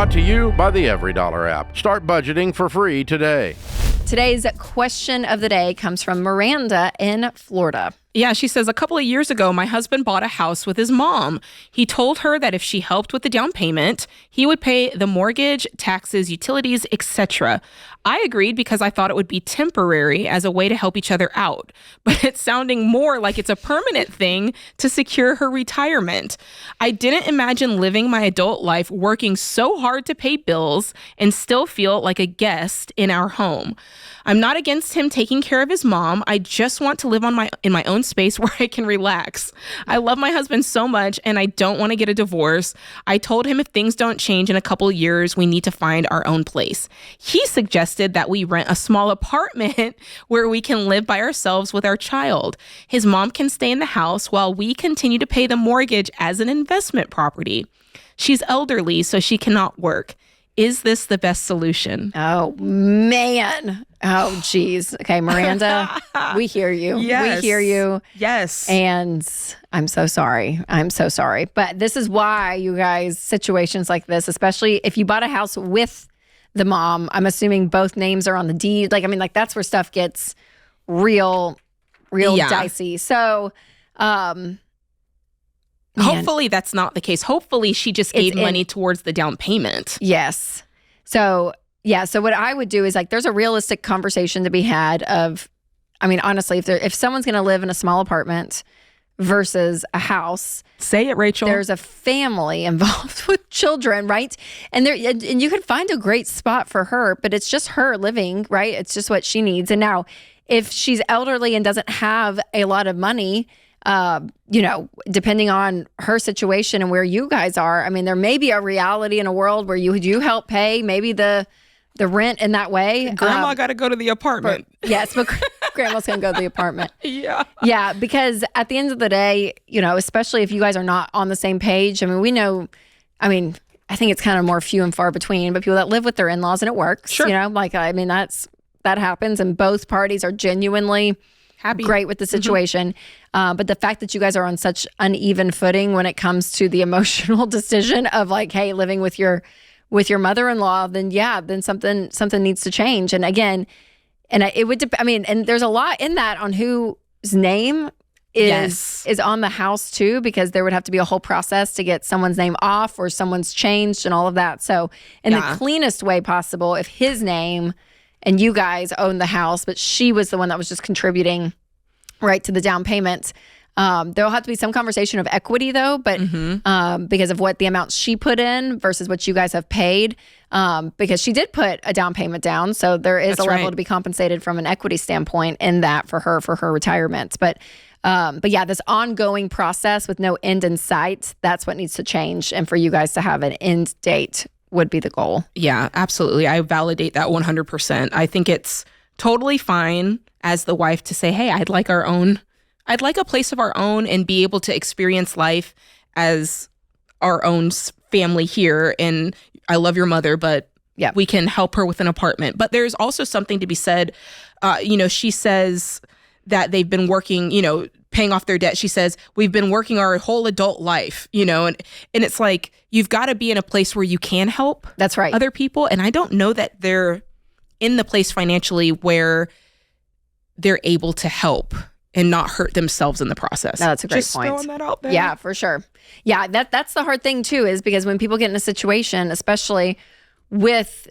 Brought to you by the Every Dollar app. Start budgeting for free today. Today's question of the day comes from Miranda in Florida. Yeah, she says, a couple of years ago, my husband bought a house with his mom. He told her that if she helped with the down payment, he would pay the mortgage, taxes, utilities, etc. I agreed because I thought it would be temporary as a way to help each other out. But it's sounding more like it's a permanent thing to secure her retirement. I didn't imagine living my adult life working so hard to pay bills and still feel like a guest in our home. I'm not against him taking care of his mom. I just want to live in my own space where I can relax. I love my husband so much and I don't want to get a divorce. I told him if things don't change in a couple of years, we need to find our own place. He suggested that we rent a small apartment where we can live by ourselves with our child. His mom can stay in the house while we continue to pay the mortgage as an investment property. She's elderly, so she cannot work. Is this the best solution? Oh, man. Oh, geez. Okay, Miranda, we hear you. Yes. We hear you. Yes. And I'm so sorry. I'm so sorry. But this is why, you guys, situations like this, especially if you bought a house with the mom, I'm assuming both names are on the deed. That's where stuff gets real dicey. So, hopefully that's not the case. Hopefully she just gave money towards the down payment. Yes. So what I would do is there's a realistic conversation to be had of, honestly, if someone's going to live in a small apartment versus a house. Say it, Rachel. There's a family involved with children, right? And you could find a great spot for her, but it's just her living, right? It's just what she needs. And now if she's elderly and doesn't have a lot of money, depending on her situation and where you guys are, there may be a reality in a world where you help pay maybe the rent in that way. Grandma got to go to the apartment. Yes, but grandma's going to go to the apartment. Yeah. Yeah, because at the end of the day, especially if you guys are not on the same page, we know, I think it's kind of more few and far between, but people that live with their in-laws and it works, sure. That happens and both parties are genuinely happy, great with the situation. Mm-hmm. But the fact that you guys are on such uneven footing when it comes to the emotional decision of hey, living with your mother-in-law, then something needs to change. And again, it would and there's a lot in that on whose name is on the house too, because there would have to be a whole process to get someone's name off or someone's changed and all of that. So in the cleanest way possible, if his name and you guys own the house, but she was the one that was just contributing right to the down payment. There'll have to be some conversation of equity though, but because of what the amount she put in versus what you guys have paid, because she did put a down payment down. So there is a level to be compensated from an equity standpoint in that for her retirement. But yeah, this ongoing process with no end in sight, that's what needs to change. And for you guys to have an end date would be the goal. Yeah, absolutely. I validate that 100%. I think it's totally fine as the wife to say, hey, I'd like a place of our own and be able to experience life as our own family here. And I love your mother, but we can help her with an apartment. But there's also something to be said. She says that they've been working, paying off their debt. She says, we've been working our whole adult life, and it's you've got to be in a place where you can help. That's right. Other people. And I don't know that they're in the place financially where they're able to help and not hurt themselves in the process. No, that's a great point. Just throwing that out there. Yeah, for sure. Yeah, that's the hard thing too, is because when people get in a situation, especially with,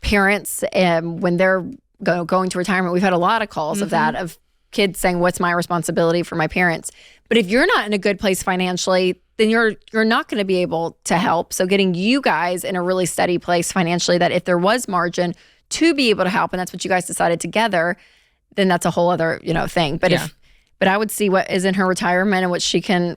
parents, and when they're going to retirement, we've had a lot of calls of that, of kids saying, what's my responsibility for my parents? But if you're not in a good place financially, then you're not going to be able to help. So getting you guys in a really steady place financially, that if there was margin to be able to help, and that's what you guys decided together, then that's a whole other, thing. But but I would see what is in her retirement and what she can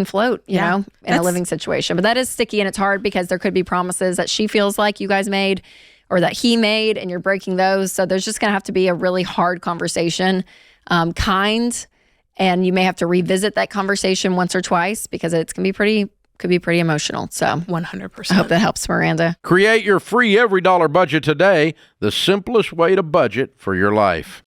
float, in a living situation. But that is sticky and it's hard because there could be promises that she feels like you guys made or that he made and you're breaking those. So there's just going to have to be a really hard conversation, and you may have to revisit that conversation once or twice because it's going to be could be pretty emotional. So 100%. I hope that helps, Miranda. Create your free Every Dollar budget today, the simplest way to budget for your life.